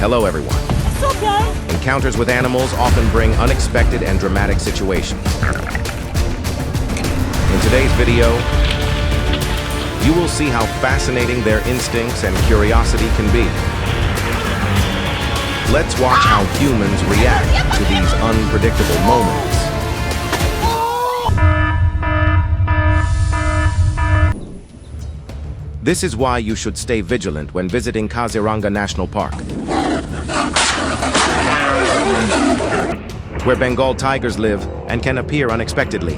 Hello, everyone. It's okay. Encounters with animals often bring unexpected and dramatic situations. In today's video, you will see how fascinating their instincts and curiosity can be. Let's watch how humans react to these unpredictable moments. This is why you should stay vigilant when visiting Kaziranga National Park, where Bengal tigers live and can appear unexpectedly.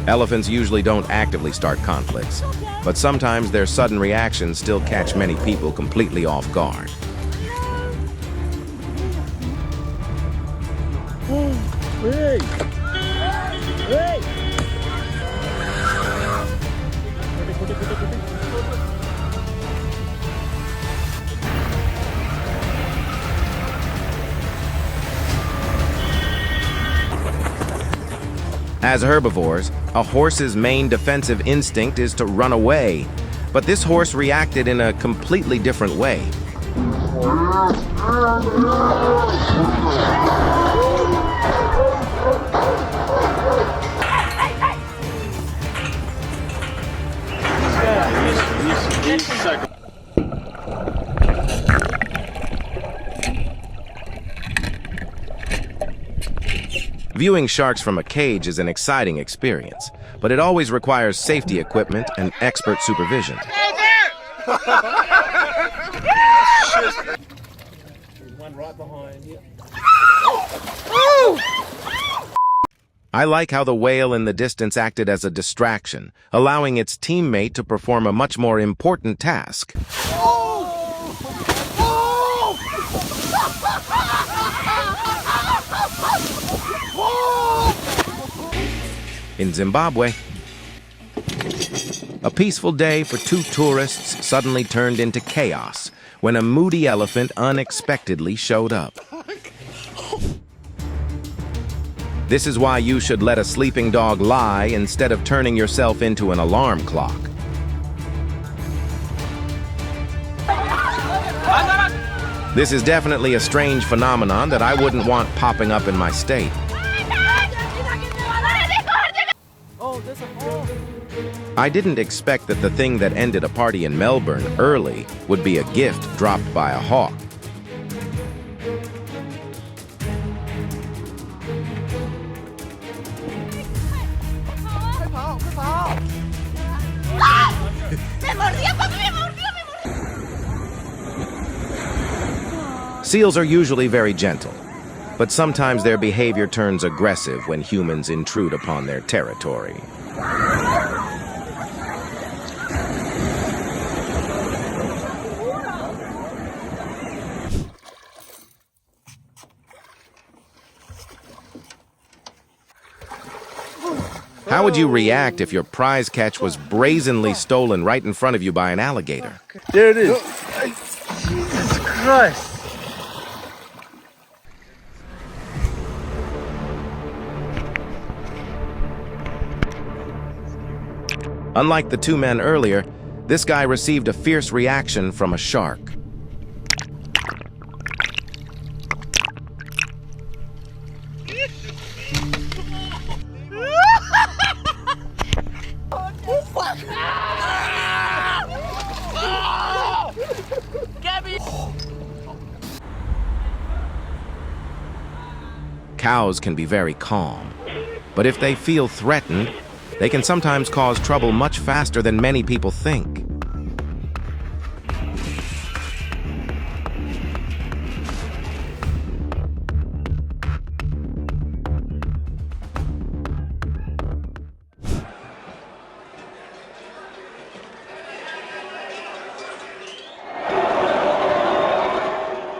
Elephants usually don't actively start conflicts, but sometimes their sudden reactions still catch many people completely off guard. Hey! Hey! As herbivores, a horse's main defensive instinct is to run away, but this horse reacted in a completely different way. Viewing sharks from a cage is an exciting experience, but it always requires safety equipment and expert supervision. One right behind you. I like how the whale in the distance acted as a distraction, allowing its teammate to perform a much more important task. In Zimbabwe, a peaceful day for two tourists suddenly turned into chaos when a moody elephant unexpectedly showed up. This is why you should let a sleeping dog lie instead of turning yourself into an alarm clock. This is definitely a strange phenomenon that I wouldn't want popping up in my state. I didn't expect that the thing that ended a party in Melbourne early would be a gift dropped by a hawk. Seals are usually very gentle, but sometimes their behavior turns aggressive when humans intrude upon their territory. How would you react if your prize catch was brazenly stolen right in front of you by an alligator? There it is. Jesus Christ. Unlike the two men earlier, this guy received a fierce reaction from a shark. Cows can be very calm, but if they feel threatened, they can sometimes cause trouble much faster than many people think.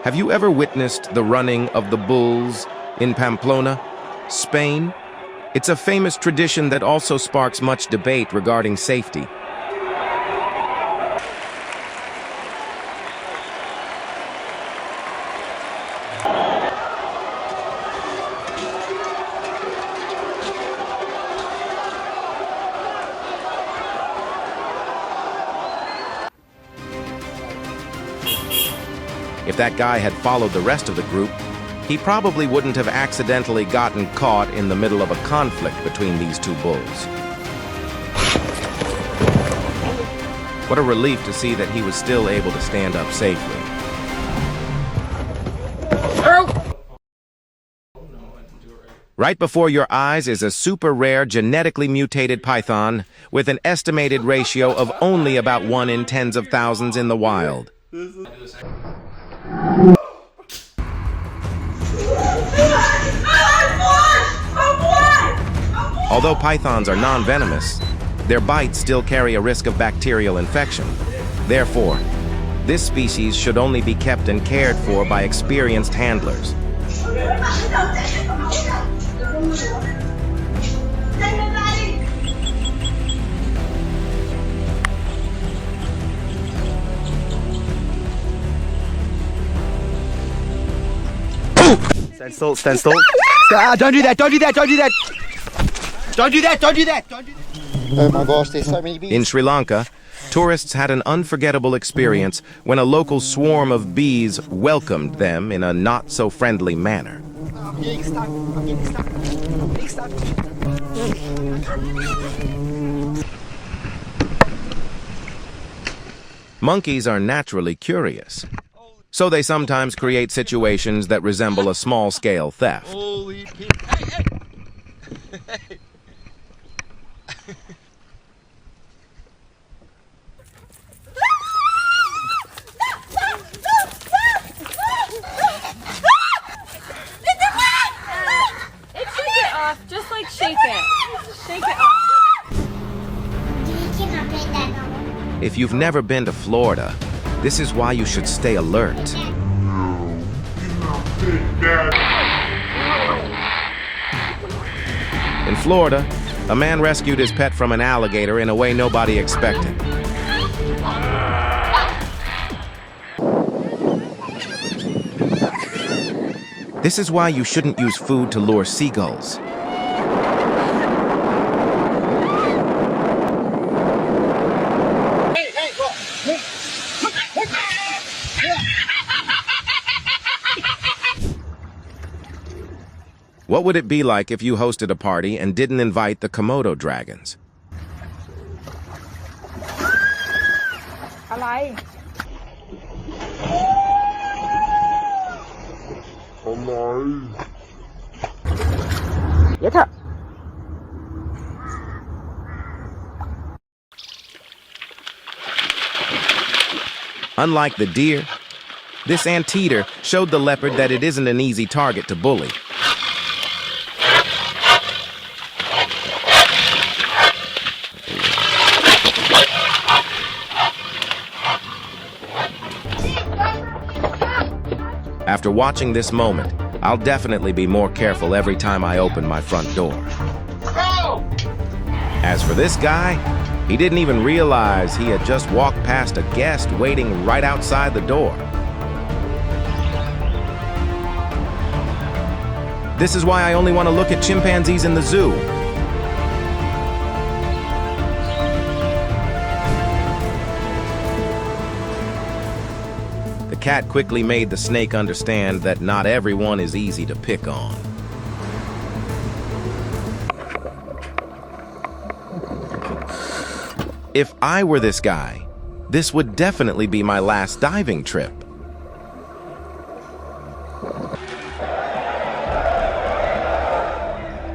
Have you ever witnessed the running of the bulls in Pamplona, Spain? It's a famous tradition that also sparks much debate regarding safety. If that guy had followed the rest of the group, he probably wouldn't have accidentally gotten caught in the middle of a conflict between these two bulls. What a relief to see that he was still able to stand up safely. Right before your eyes is a super rare genetically mutated python with an estimated ratio of only about 1 in tens of thousands in the wild. Although pythons are non-venomous, their bites still carry a risk of bacterial infection. Therefore, this species should only be kept and cared for by experienced handlers. Stand still, stand still. Don't do that, don't do that, don't do that! Don't do that, don't do that, don't do that! Oh my gosh, there's so many bees. In Sri Lanka, tourists had an unforgettable experience when a local swarm of bees welcomed them in a not-so-friendly manner. I'm getting stuck, I'm getting stuck, I'm getting stuck. Monkeys are naturally curious, so they sometimes create situations that resemble a small-scale theft. Holy pig. Hey, hey! Hey! Just like shake it. Shake it off. If you've never been to Florida, this is why you should stay alert. In Florida, a man rescued his pet from an alligator in a way nobody expected. This is why you shouldn't use food to lure seagulls. What would it be like if you hosted a party and didn't invite the Komodo dragons? อะไร เดี๋ยวเถอะ Unlike the deer, this anteater showed the leopard that it isn't an easy target to bully. After watching this moment, I'll definitely be more careful every time I open my front door. As for this guy, he didn't even realize he had just walked past a guest waiting right outside the door. This is why I only want to look at chimpanzees in the zoo. The cat quickly made the snake understand that not everyone is easy to pick on. If I were this guy, this would definitely be my last diving trip.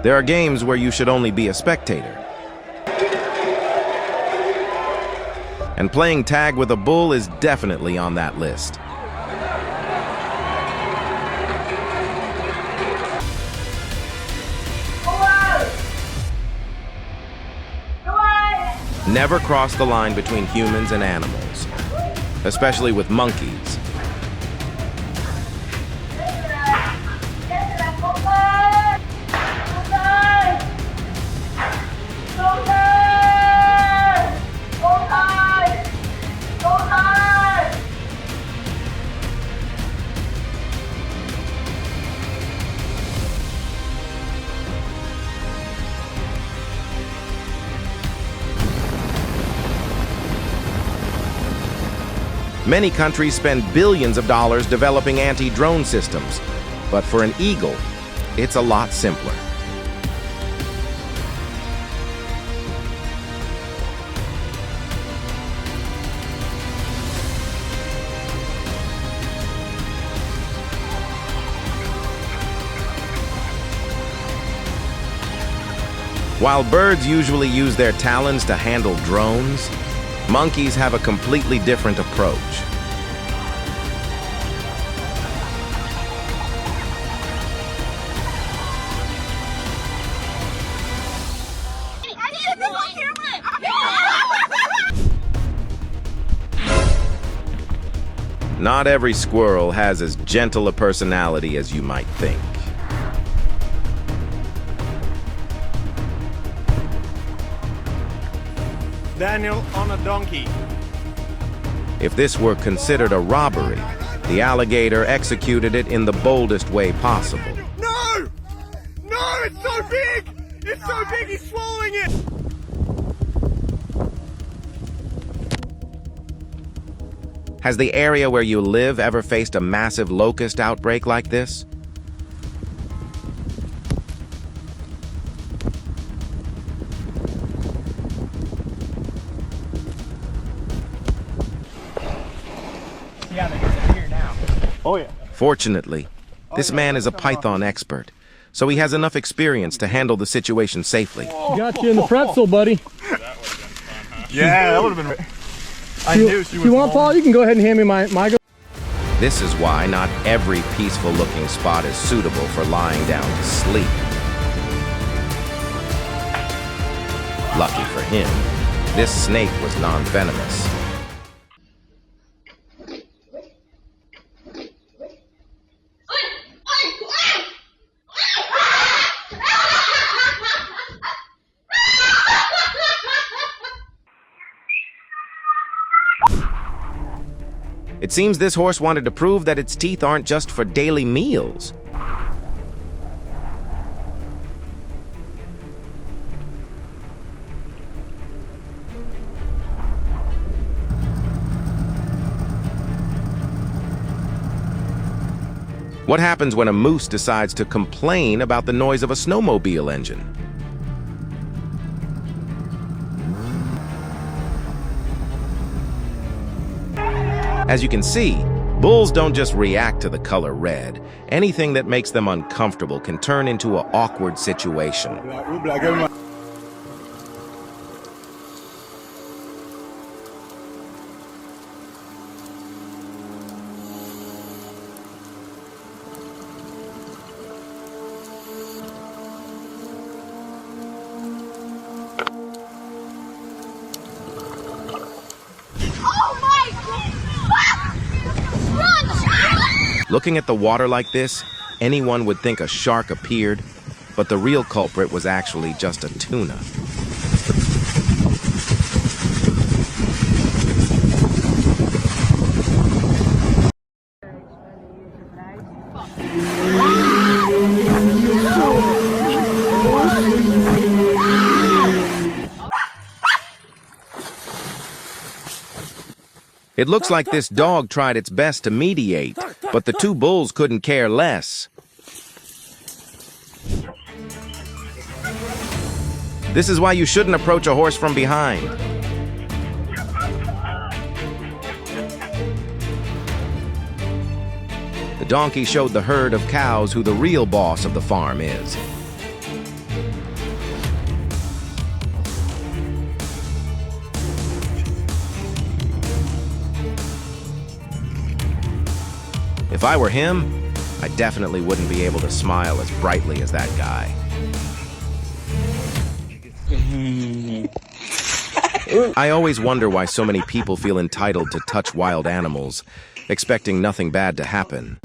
There are games where you should only be a spectator. And playing tag with a bull is definitely on that list. Never cross the line between humans and animals, especially with monkeys. Many countries spend billions of dollars developing anti-drone systems, but for an eagle, it's a lot simpler. While birds usually use their talons to handle drones, monkeys have a completely different approach. Not every squirrel has as gentle a personality as you might think. Daniel on a donkey. If this were considered a robbery, the alligator executed it in the boldest way possible. No! No, it's so big! It's so big, he's swallowing it! Has the area where you live ever faced a massive locust outbreak like this? Yeah, they're here now. Oh yeah. Fortunately, this man is a python expert, so he has enough experience to handle the situation safely. Got you in the pretzel, buddy. Yeah, that would have been... I knew she was... You want, Paul? You can go ahead and hand me my This is why not every peaceful-looking spot is suitable for lying down to sleep. Lucky for him, this snake was non-venomous. It seems this horse wanted to prove that its teeth aren't just for daily meals. What happens when a moose decides to complain about the noise of a snowmobile engine? As you can see, bulls don't just react to the color red. Anything that makes them uncomfortable can turn into an awkward situation. Looking at the water like this, anyone would think a shark appeared, but the real culprit was actually just a tuna. It looks like this dog tried its best to mediate, but the two bulls couldn't care less. This is why you shouldn't approach a horse from behind. The donkey showed the herd of cows who the real boss of the farm is. If I were him, I definitely wouldn't be able to smile as brightly as that guy. I always wonder why so many people feel entitled to touch wild animals, expecting nothing bad to happen.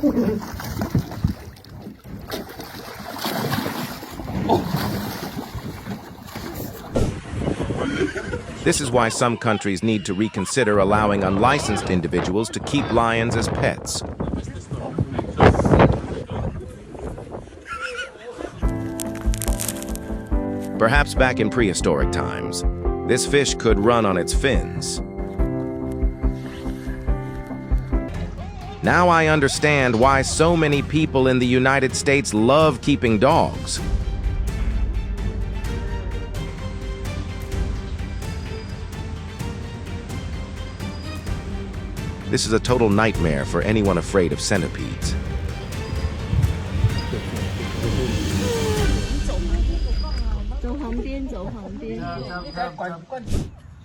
This is why some countries need to reconsider allowing unlicensed individuals to keep lions as pets. Perhaps back in prehistoric times, this fish could run on its fins. Now I understand why so many people in the United States love keeping dogs. This is a total nightmare for anyone afraid of centipedes.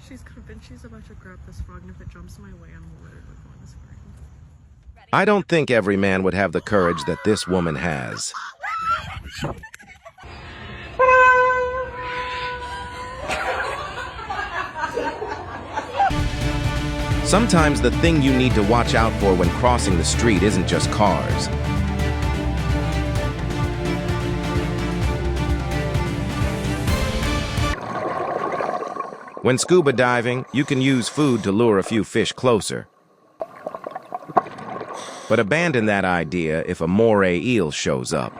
She's convinced she's about to grab this frog, and if it jumps my way, I'm literally going to scream. I don't think every man would have the courage that this woman has. Sometimes the thing you need to watch out for when crossing the street isn't just cars. When scuba diving, you can use food to lure a few fish closer. But abandon that idea if a moray eel shows up.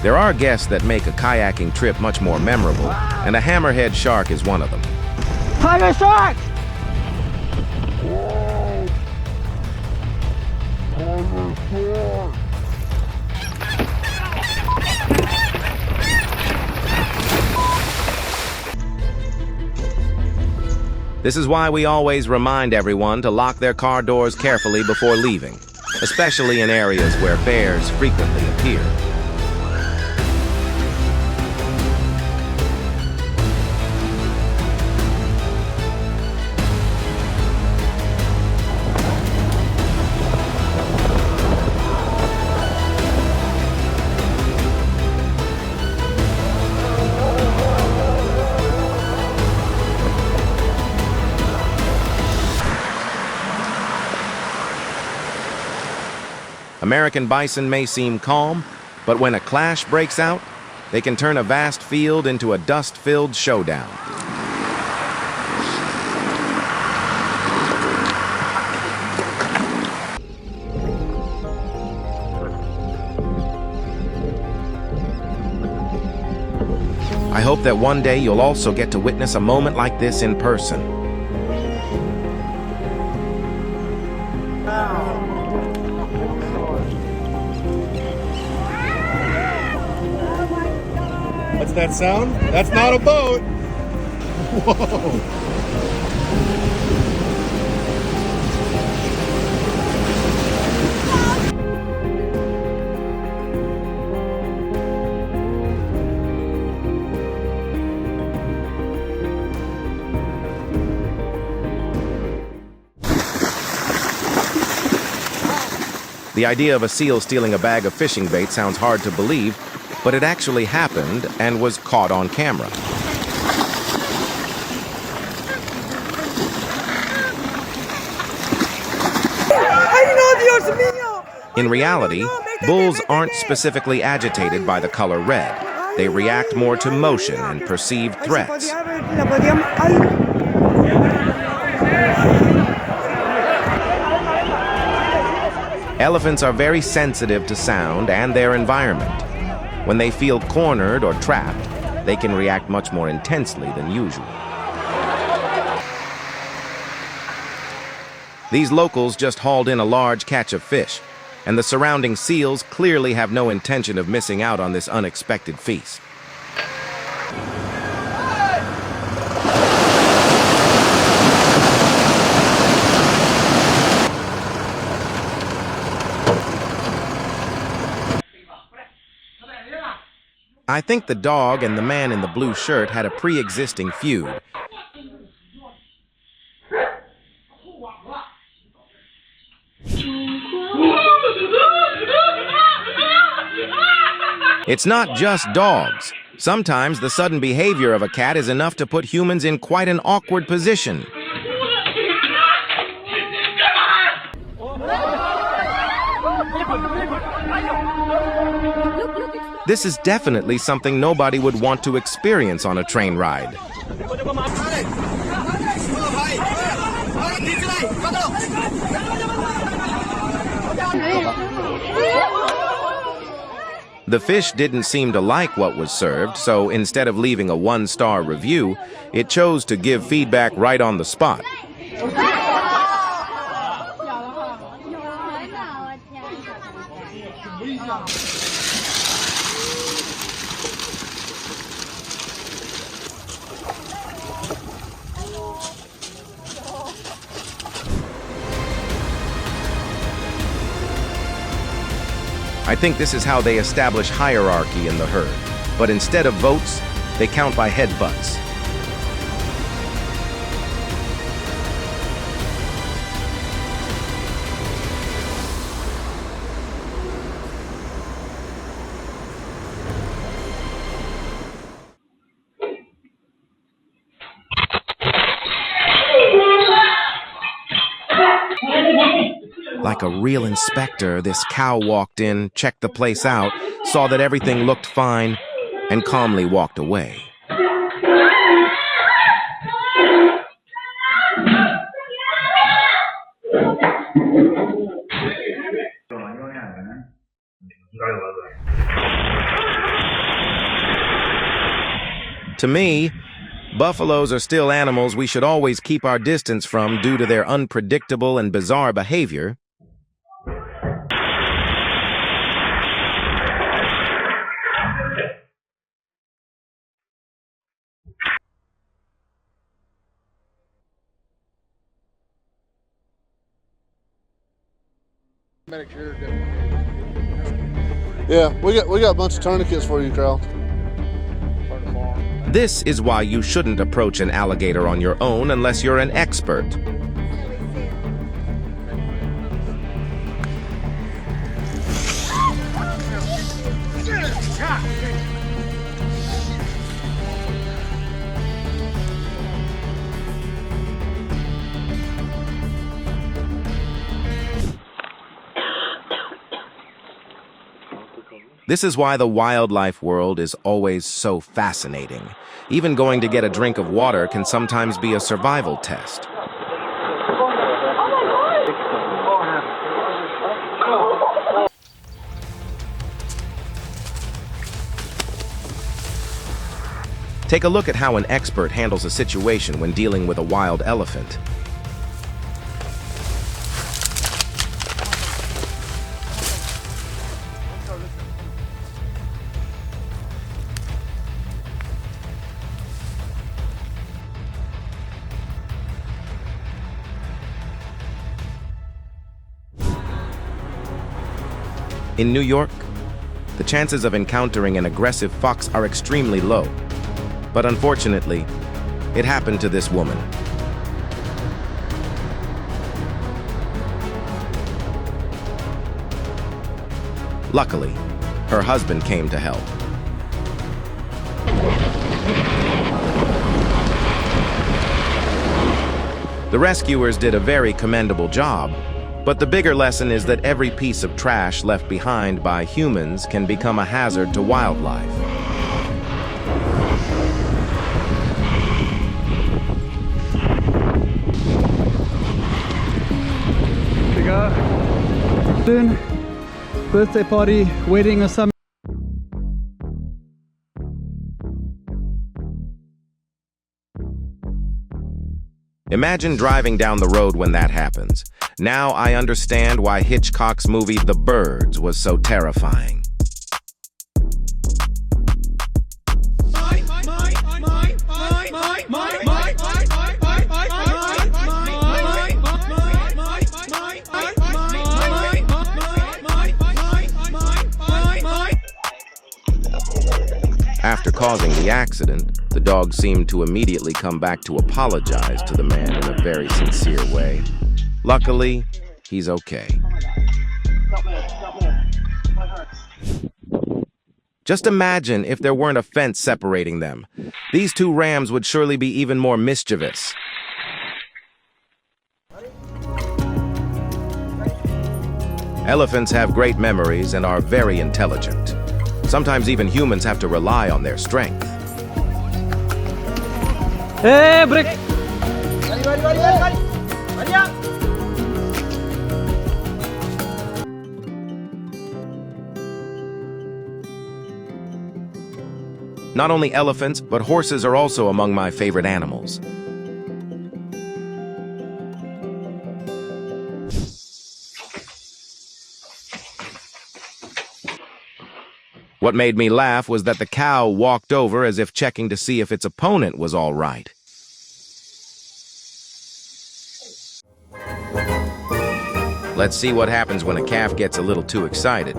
There are guests that make a kayaking trip much more memorable, and a hammerhead shark is one of them. Tiger shark! This is why we always remind everyone to lock their car doors carefully before leaving, especially in areas where bears frequently appear. American bison may seem calm, but when a clash breaks out, they can turn a vast field into a dust-filled showdown. I hope that one day you'll also get to witness a moment like this in person. What's that sound? That's not a boat. Whoa. The idea of a seal stealing a bag of fishing bait sounds hard to believe, but it actually happened and was caught on camera. In reality, bulls aren't specifically agitated by the color red. They react more to motion and perceived threats. Elephants are very sensitive to sound and their environment. When they feel cornered or trapped, they can react much more intensely than usual. These locals just hauled in a large catch of fish, and the surrounding seals clearly have no intention of missing out on this unexpected feast. I think the dog and the man in the blue shirt had a pre-existing feud. It's not just dogs. Sometimes the sudden behavior of a cat is enough to put humans in quite an awkward position. This is definitely something nobody would want to experience on a train ride. The fish didn't seem to like what was served, so instead of leaving a 1-star review, it chose to give feedback right on the spot. I think this is how they establish hierarchy in the herd. But instead of votes, they count by headbutts. Like a real inspector, this cow walked in, checked the place out, saw that everything looked fine, and calmly walked away. To me, buffaloes are still animals we should always keep our distance from due to their unpredictable and bizarre behavior. Yeah, we got a bunch of tourniquets for you, Carl. This is why you shouldn't approach an alligator on your own unless you're an expert. This is why the wildlife world is always so fascinating. Even going to get a drink of water can sometimes be a survival test. Take a look at how an expert handles a situation when dealing with a wild elephant. In New York, the chances of encountering an aggressive fox are extremely low. But unfortunately, it happened to this woman. Luckily, her husband came to help. The rescuers did a very commendable job. But the bigger lesson is that every piece of trash left behind by humans can become a hazard to wildlife. We got soon birthday party waiting or something. Imagine driving down the road when that happens. Now I understand why Hitchcock's movie The Birds was so terrifying. After causing the accident, the dog seemed to immediately come back to apologize to the man in a very sincere way. Luckily, he's okay. Just imagine if there weren't a fence separating them. These two rams would surely be even more mischievous. Elephants have great memories and are very intelligent. Sometimes even humans have to rely on their strength. Hey, break! Balik. Not only elephants, but horses are also among my favorite animals. What made me laugh was that the cow walked over as if checking to see if its opponent was all right. Let's see what happens when a calf gets a little too excited.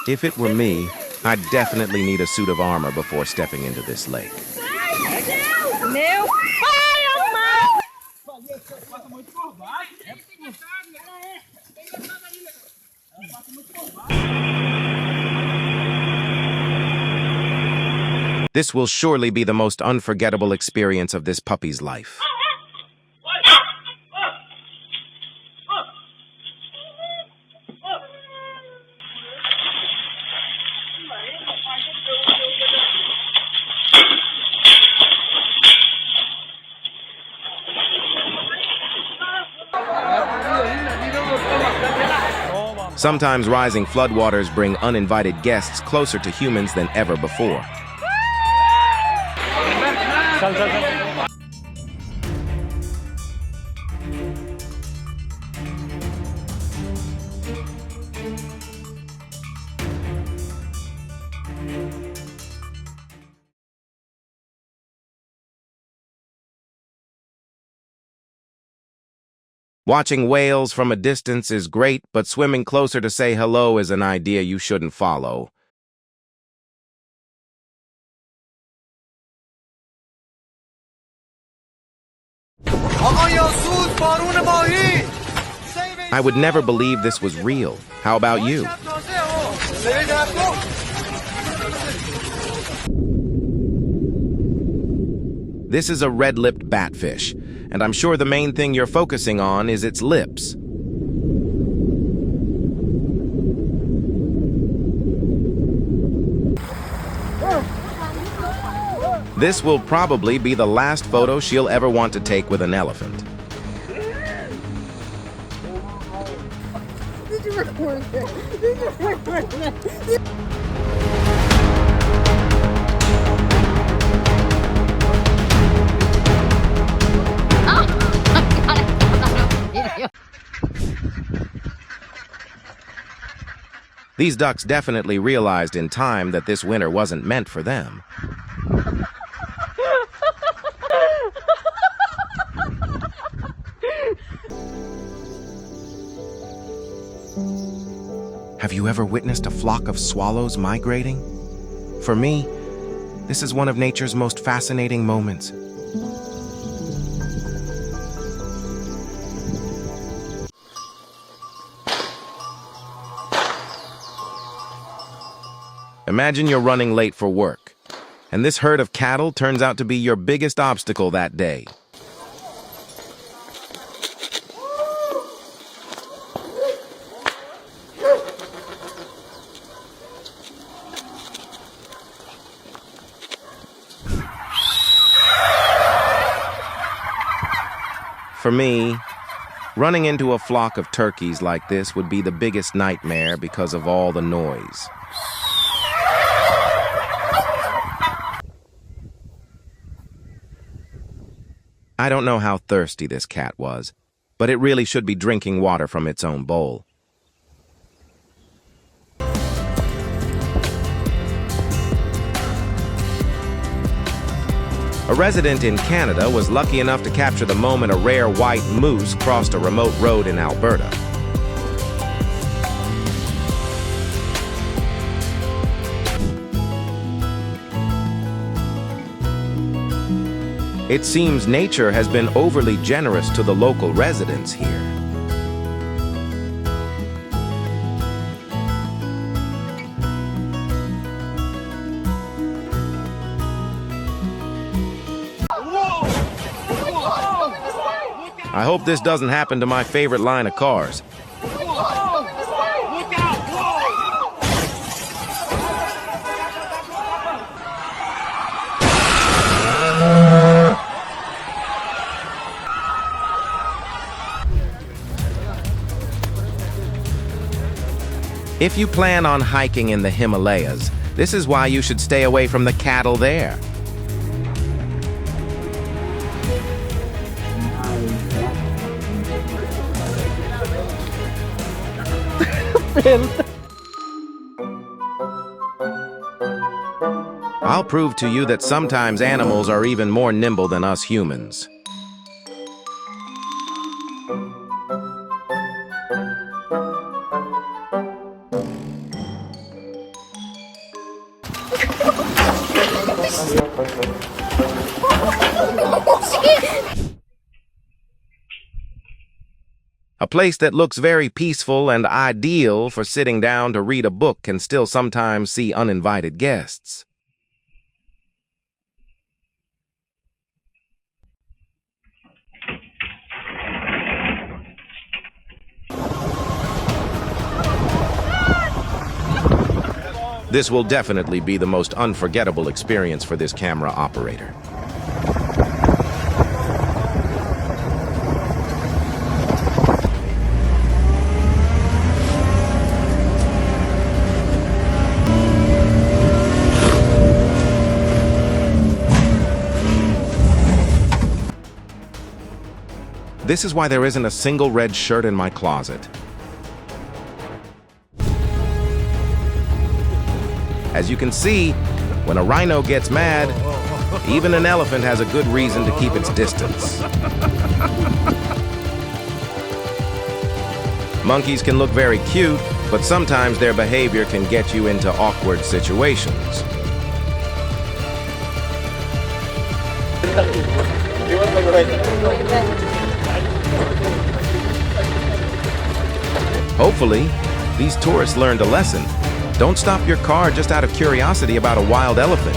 If it were me, I'd definitely need a suit of armor before stepping into this lake. Meu pai amado! This will surely be the most unforgettable experience of this puppy's life. Sometimes rising floodwaters bring uninvited guests closer to humans than ever before. Watching whales from a distance is great, but swimming closer to say hello is an idea you shouldn't follow. I would never believe this was real. How about you? This is a red-lipped batfish, and I'm sure the main thing you're focusing on is its lips. This will probably be the last photo she'll ever want to take with an elephant. Did you record it? Did you record it? These ducks definitely realized in time that this winter wasn't meant for them. Have you ever witnessed a flock of swallows migrating? For me, this is one of nature's most fascinating moments. Imagine you're running late for work, and this herd of cattle turns out to be your biggest obstacle that day. For me, running into a flock of turkeys like this would be the biggest nightmare because of all the noise. I don't know how thirsty this cat was, but it really should be drinking water from its own bowl. A resident in Canada was lucky enough to capture the moment a rare white moose crossed a remote road in Alberta. It seems nature has been overly generous to the local residents here. I hope this doesn't happen to my favorite line of cars. If you plan on hiking in the Himalayas, this is why you should stay away from the cattle there. I'll prove to you that sometimes animals are even more nimble than us humans. A place that looks very peaceful and ideal for sitting down to read a book can still sometimes see uninvited guests. This will definitely be the most unforgettable experience for this camera operator. This is why there isn't a single red shirt in my closet. As you can see, when a rhino gets mad, even an elephant has a good reason to keep its distance. Monkeys can look very cute, but sometimes their behavior can get you into awkward situations. Hopefully, these tourists learned a lesson. Don't stop your car just out of curiosity about a wild elephant.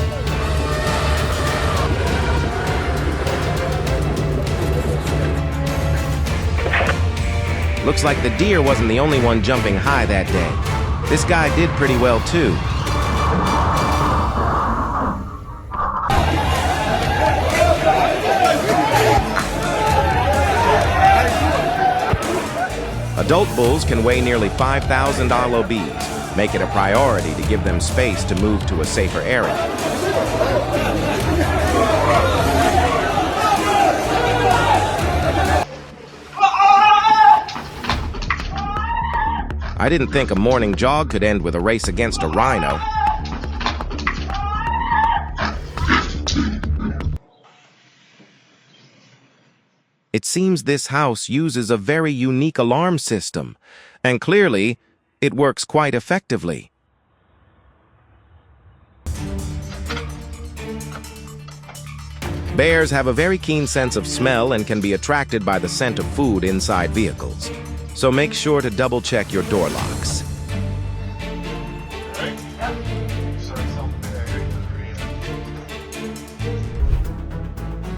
Looks like the deer wasn't the only one jumping high that day. This guy did pretty well too. Adult bulls can weigh nearly 5,000 lbs. Make it a priority to give them space to move to a safer area. I didn't think a morning jog could end with a race against a rhino. It seems this house uses a very unique alarm system, and clearly, it works quite effectively. Bears have a very keen sense of smell and can be attracted by the scent of food inside vehicles. So make sure to double-check your door locks.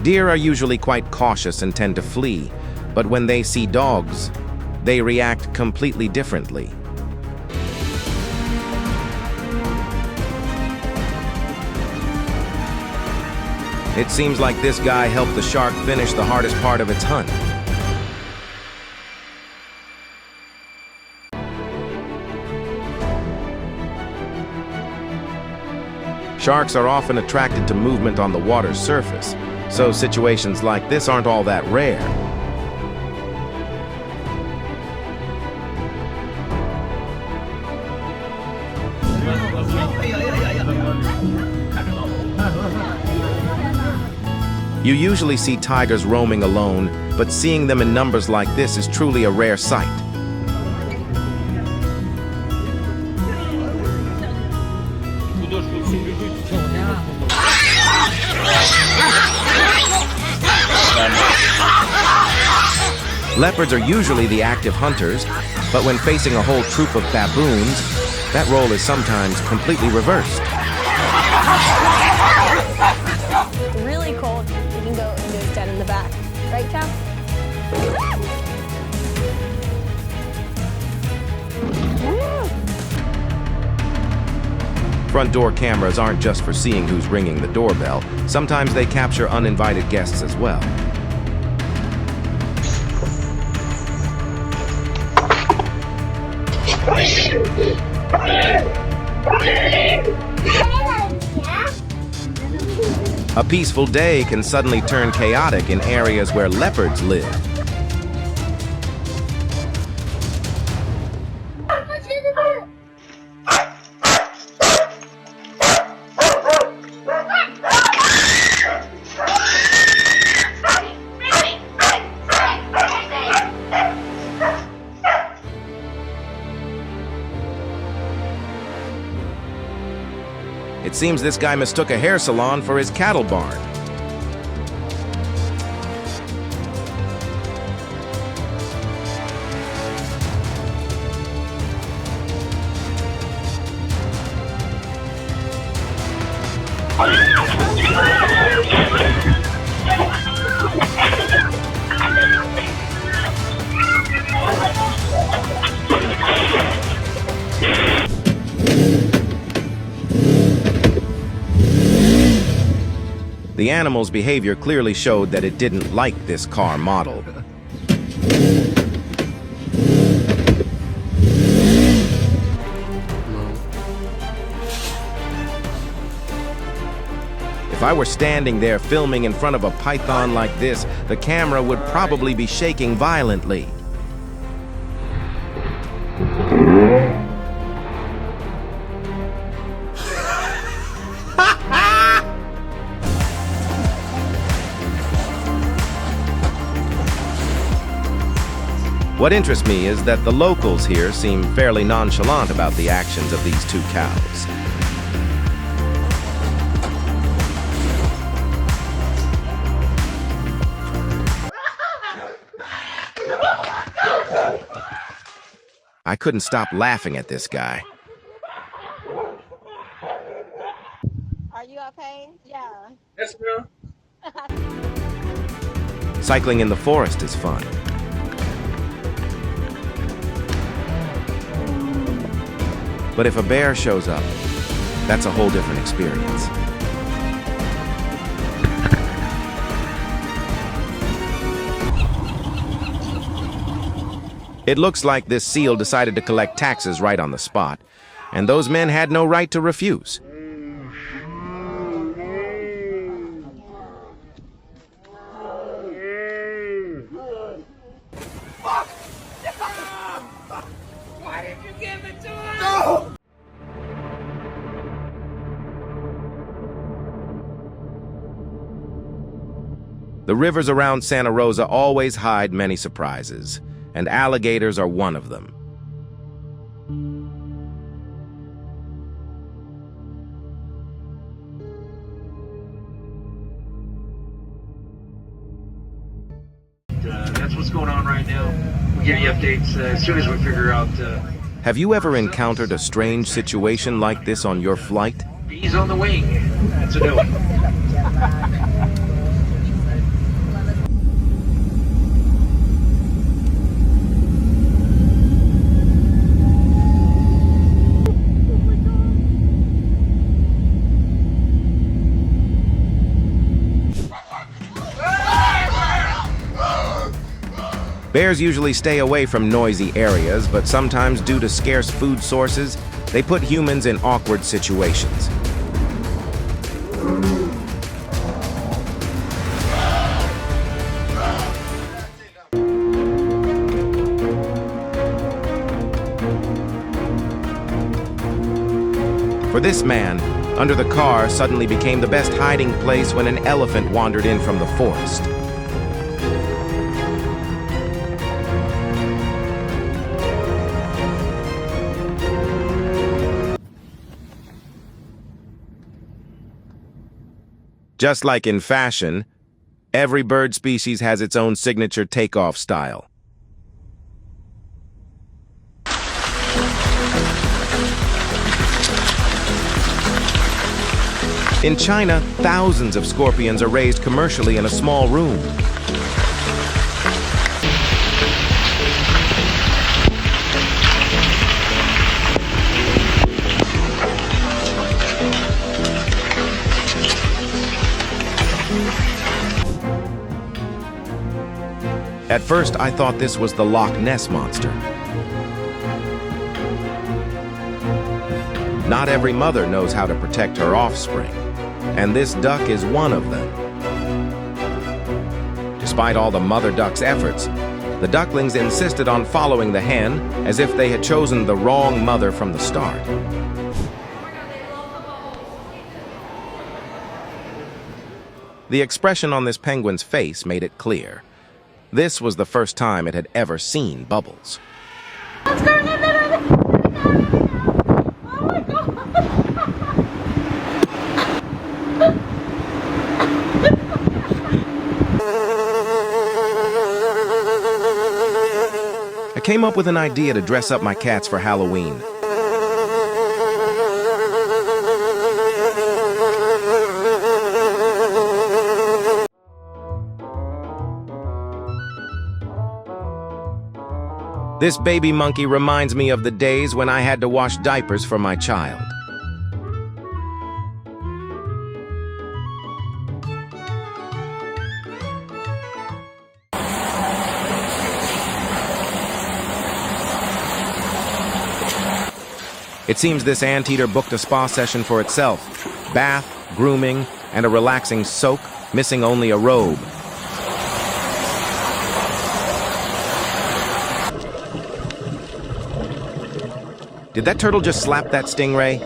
Deer are usually quite cautious and tend to flee, but when they see dogs, they react completely differently. It seems like this guy helped the shark finish the hardest part of its hunt. Sharks are often attracted to movement on the water's surface, so situations like this aren't all that rare. You usually see tigers roaming alone, but seeing them in numbers like this is truly a rare sight. Leopards are usually the active hunters, but when facing a whole troop of baboons, that role is sometimes completely reversed. Really cold. You can go into his den in the back. Right, Cal? Front door cameras aren't just for seeing who's ringing the doorbell. Sometimes they capture uninvited guests as well. A peaceful day can suddenly turn chaotic in areas where leopards live. It seems this guy mistook a hair salon for his cattle barn. The animal's behavior clearly showed that it didn't like this car model. If I were standing there filming in front of a python like this, the camera would probably be shaking violently. What interests me is that the locals here seem fairly nonchalant about the actions of these two cows. I couldn't stop laughing at this guy. Are you okay? Yeah. Yes, bro. Cycling in the forest is fun. But if a bear shows up, that's a whole different experience. It looks like this seal decided to collect taxes right on the spot, and those men had no right to refuse. Why did you give it to us? No! The rivers around Santa Rosa always hide many surprises, and alligators are one of them. That's what's going on right now. We'll give you updates as soon as we figure out. Have you ever encountered a strange situation like this on your flight? Bees on the wing. That's a no. Bears usually stay away from noisy areas, but sometimes due to scarce food sources, they put humans in awkward situations. For this man, under the car suddenly became the best hiding place when an elephant wandered in from the forest. Just like in fashion, every bird species has its own signature takeoff style. In China, thousands of scorpions are raised commercially in a small room. At first, I thought this was the Loch Ness Monster. not every mother knows how to protect her offspring, and this duck is one of them. Despite all the mother duck's efforts, the ducklings insisted on following the hen as if they had chosen the wrong mother from the start. The expression on this penguin's face made it clear. This was the first time it had ever seen Bubbles. What's going on? Oh my God. I came up with an idea to dress up my cats for Halloween. This baby monkey reminds me of the days when I had to wash diapers for my child. It seems this anteater booked a spa session for itself. Bath, grooming, and a relaxing soak, missing only a robe. Did that turtle just slap that stingray?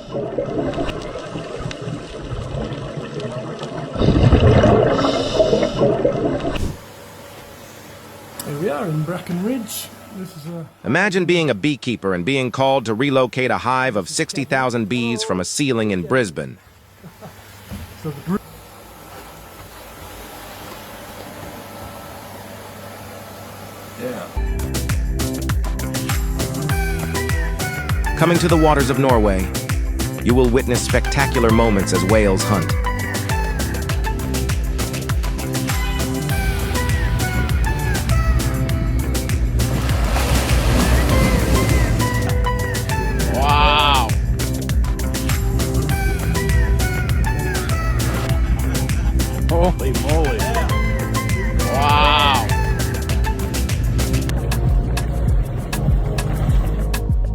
Here we are in Brackenridge. This is a... Imagine being a beekeeper and being called to relocate a hive of 60,000 bees from a ceiling in Brisbane. So the Coming to the waters of Norway, you will witness spectacular moments as whales hunt. Wow. Holy moly. Wow.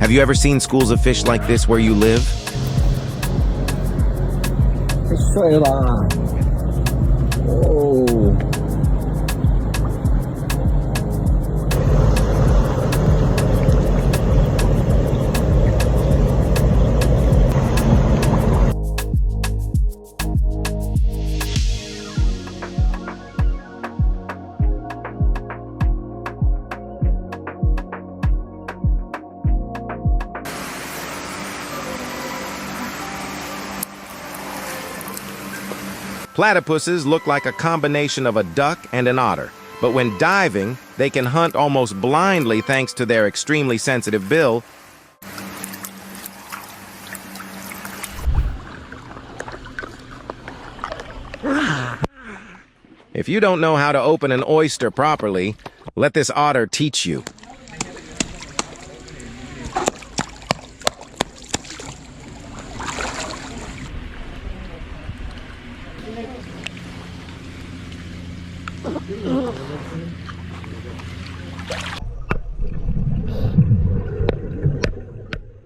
Have you ever seen schools of fish like this where you live? Platypuses look like a combination of a duck and an otter, but when diving, they can hunt almost blindly thanks to their extremely sensitive bill. If you don't know how to open an oyster properly, let this otter teach you.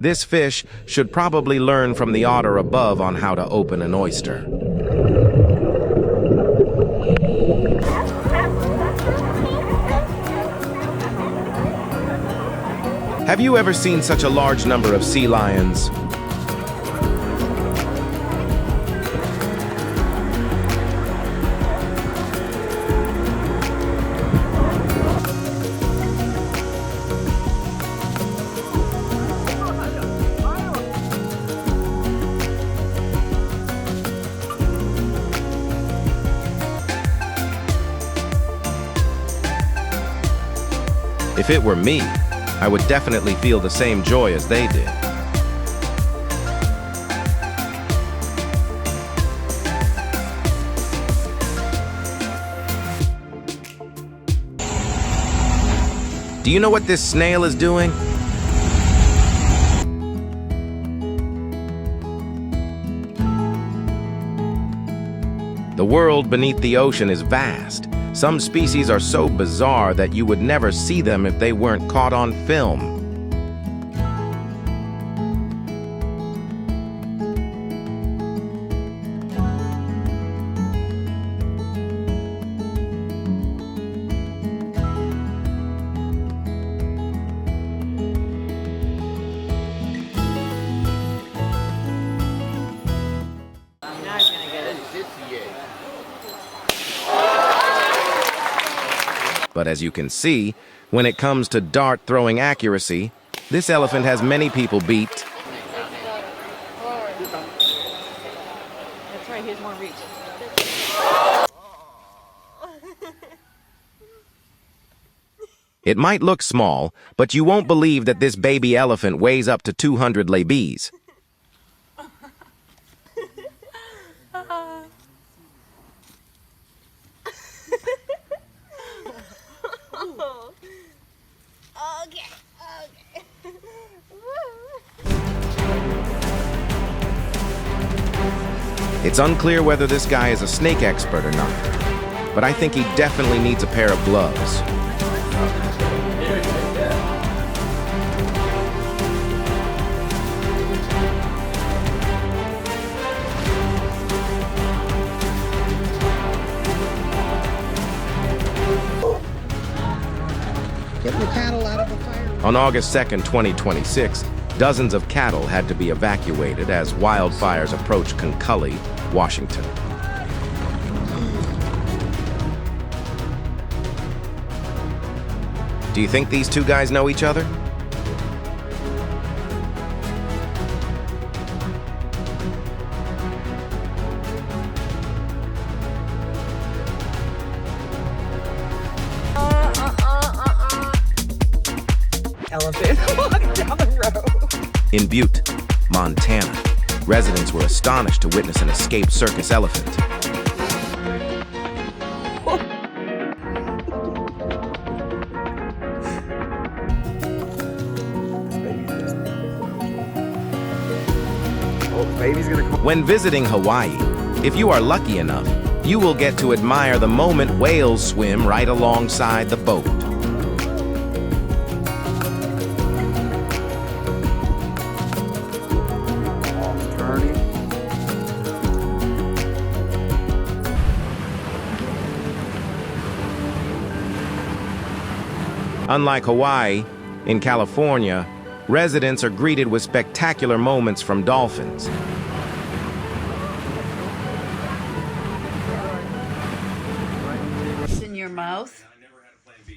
This fish should probably learn from the otter above on how to open an oyster. Have you ever seen such a large number of sea lions? If it were me, I would definitely feel the same joy as they did. Do you know what this snail is doing? The world beneath the ocean is vast. Some species are so bizarre that you would never see them if they weren't caught on film. guy's gonna get it. But as you can see, when it comes to dart throwing accuracy, this elephant has many people beat. That's right, he has more reach. It might look small, but you won't believe that this baby elephant weighs up to 200 lbs. It's unclear whether this guy is a snake expert or not, but I think he definitely needs a pair of gloves. Getting the cattle out of the fire. On August 2nd, 2026, dozens of cattle had to be evacuated as wildfires approached Concully, Washington. Do you think these two guys know each other? Elephant walking down the road. In Butte, Montana, residents were astonished to witness an escaped circus elephant. When visiting Hawaii, if you are lucky enough, you will get to admire the moment whales swim right alongside the boat. Unlike Hawaii, in California, residents are greeted with spectacular moments from dolphins. What's in your mouth?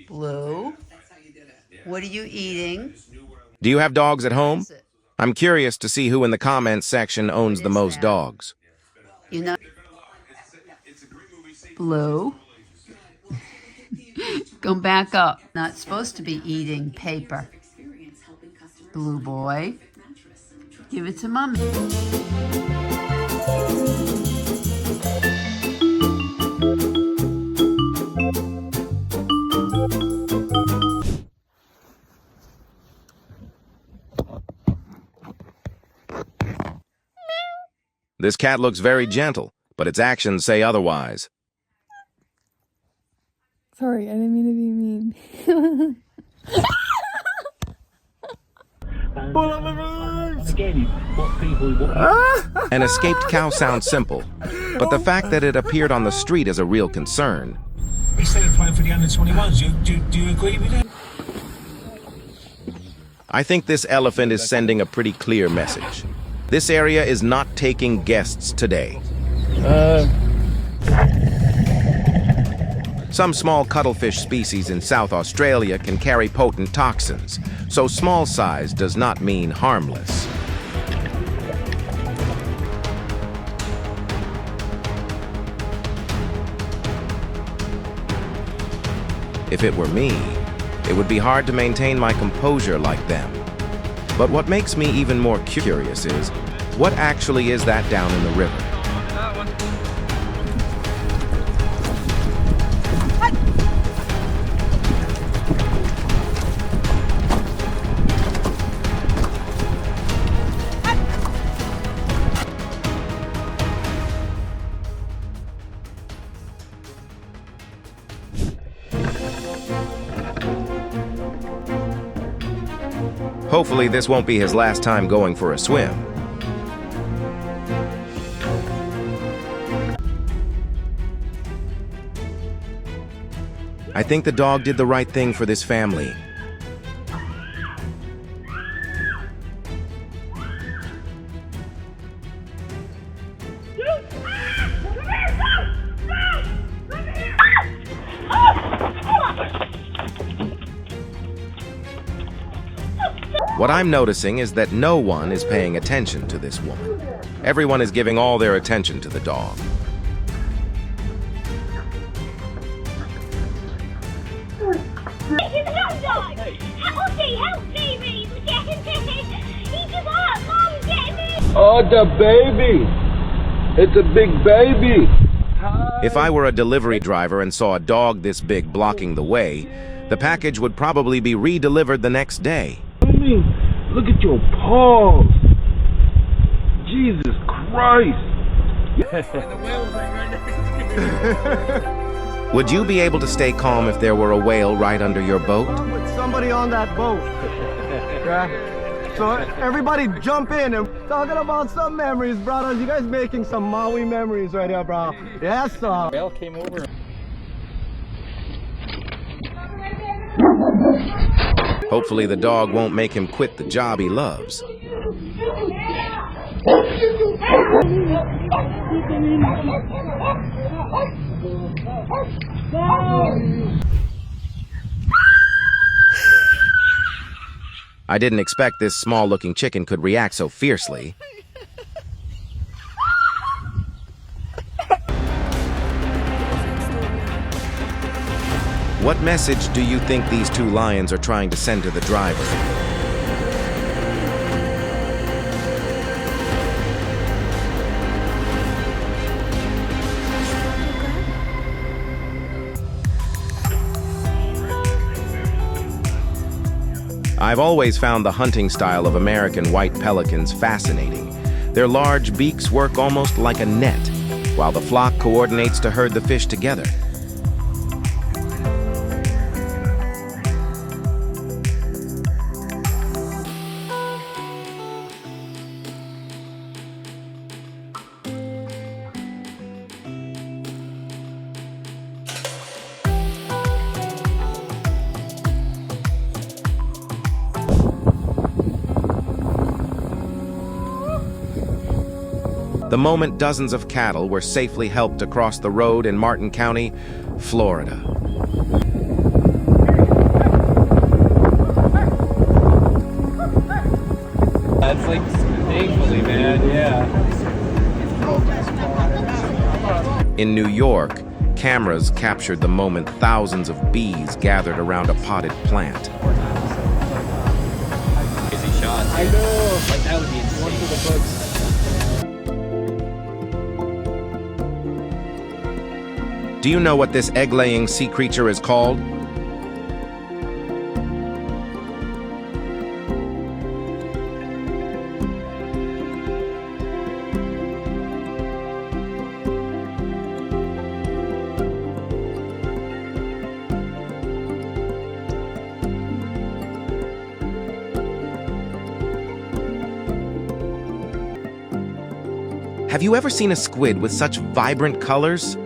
Blue. What are you eating? Do you have dogs at home? I'm curious to see who in the comments section owns the most dogs. You know, Blue. Go back up. Not supposed to be eating paper. Blue boy. Give it to Mommy. This cat looks very gentle, but its actions say otherwise. Sorry, I didn't mean to be mean. An escaped cow sounds simple, but the fact that it appeared on the street is a real concern. Instead of playing for the under-21s, do you agree with that? I think this elephant is sending a pretty clear message. This area is not taking guests today. Some small cuttlefish species in South Australia can carry potent toxins, so small size does not mean harmless. If it were me, it would be hard to maintain my composure like them. But what makes me even more curious is, what actually is that down in the river? That one. Hopefully this won't be his last time going for a swim. I think the dog did the right thing for this family. What I'm noticing is that no one is paying attention to this woman. Everyone is giving all their attention to the dog. Oh, the baby! It's a big baby! If I were a delivery driver and saw a dog this big blocking the way, the package would probably be re-delivered the next day. I mean, look at your paws! Jesus Christ! Would you be able to stay calm if there were a whale right under your boat? With somebody on that boat. Yeah. So everybody jump in and talking about some memories, brothers. You guys making some Maui memories right here, bro. Yes, sir. Whale came over. Hopefully the dog won't make him quit the job he loves. I didn't expect this small-looking chicken could react so fiercely. What message do you think these two lions are trying to send to the driver? I've always found the hunting style of American white pelicans fascinating. Their large beaks work almost like a net, while the flock coordinates to herd the fish together. The moment dozens of cattle were safely helped across the road in Martin County, Florida. That's like, thankfully, man, yeah. In New York, cameras captured the moment thousands of bees gathered around a potted plant. Crazy shot. I know. Like, that would be insane. One for the books. Do you know what this egg-laying sea creature is called? Have you ever seen a squid with such vibrant colors?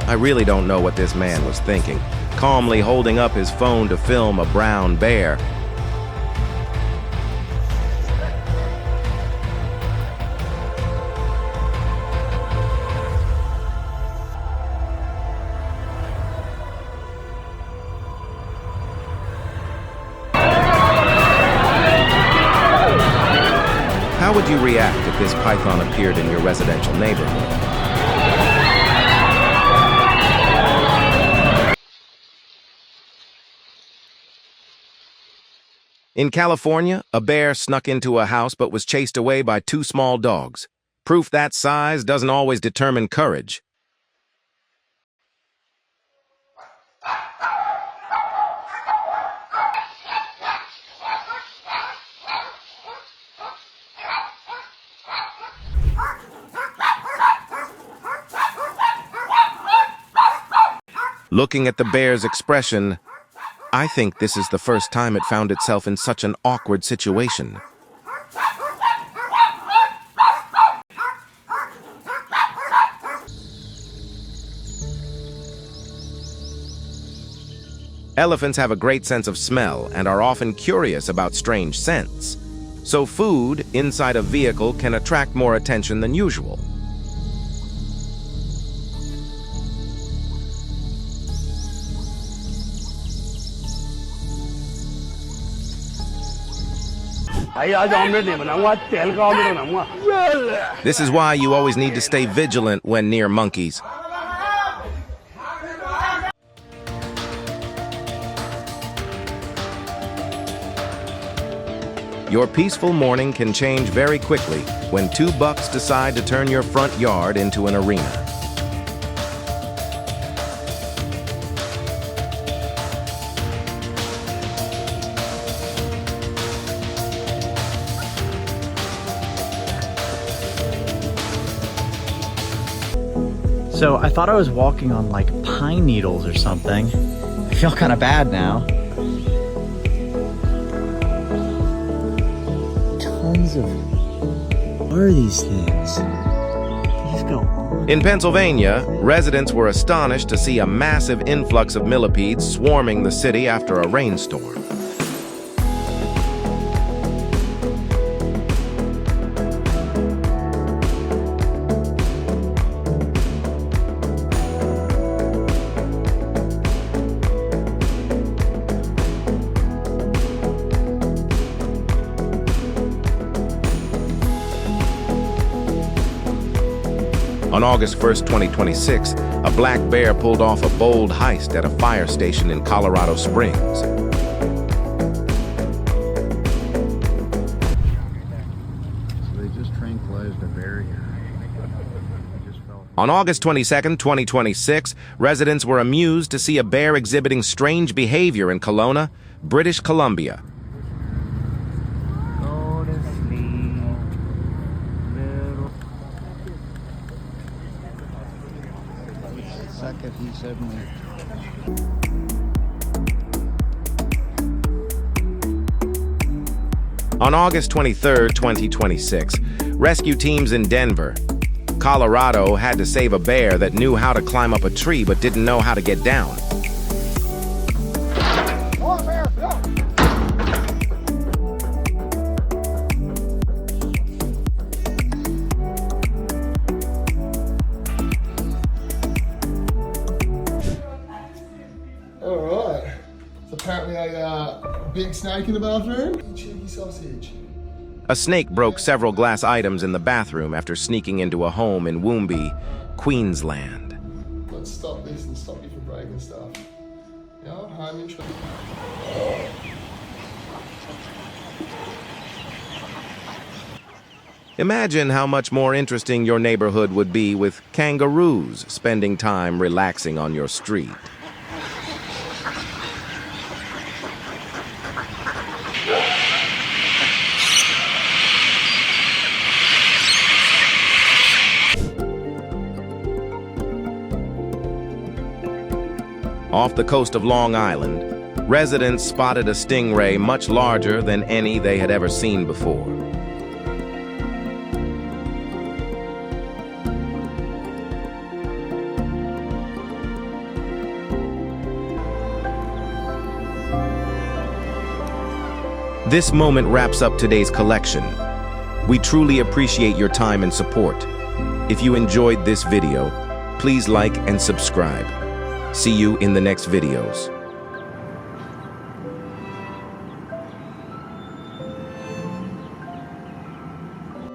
I really don't know what this man was thinking, calmly holding up his phone to film a brown bear. How would you react if this python appeared in your residential neighborhood? In California, a bear snuck into a house but was chased away by two small dogs. Proof that size doesn't always determine courage. Looking at the bear's expression, I think this is the first time it found itself in such an awkward situation. Elephants have a great sense of smell and are often curious about strange scents. So food inside a vehicle can attract more attention than usual. This is why you always need to stay vigilant when near monkeys. Your peaceful morning can change very quickly when two bucks decide to turn your front yard into an arena. So I thought I was walking on like pine needles or something. I feel kind of bad now. Tons of... What are these things? They just go on. In Pennsylvania, residents were astonished to see a massive influx of millipedes swarming the city after a rainstorm. On August 1st, 2026, a black bear pulled off a bold heist at a fire station in Colorado Springs. So they just tranquilized a bear here. On August 22nd, 2026, residents were amused to see a bear exhibiting strange behavior in Kelowna, British Columbia. On August 23, 2026, rescue teams in Denver, Colorado had to save a bear that knew how to climb up a tree but didn't know how to get down. Alright. So apparently a big snake in the bathroom. Cheeky sausage. A snake broke several glass items in the bathroom after sneaking into a home in Woombi, Queensland. Let's stop this and stop you from breaking stuff. Yeah, home intrusion. Imagine how much more interesting your neighborhood would be with kangaroos spending time relaxing on your street. Off the coast of Long Island, residents spotted a stingray much larger than any they had ever seen before. This moment wraps up today's collection. We truly appreciate your time and support. If you enjoyed this video, please like and subscribe. See you in the next videos.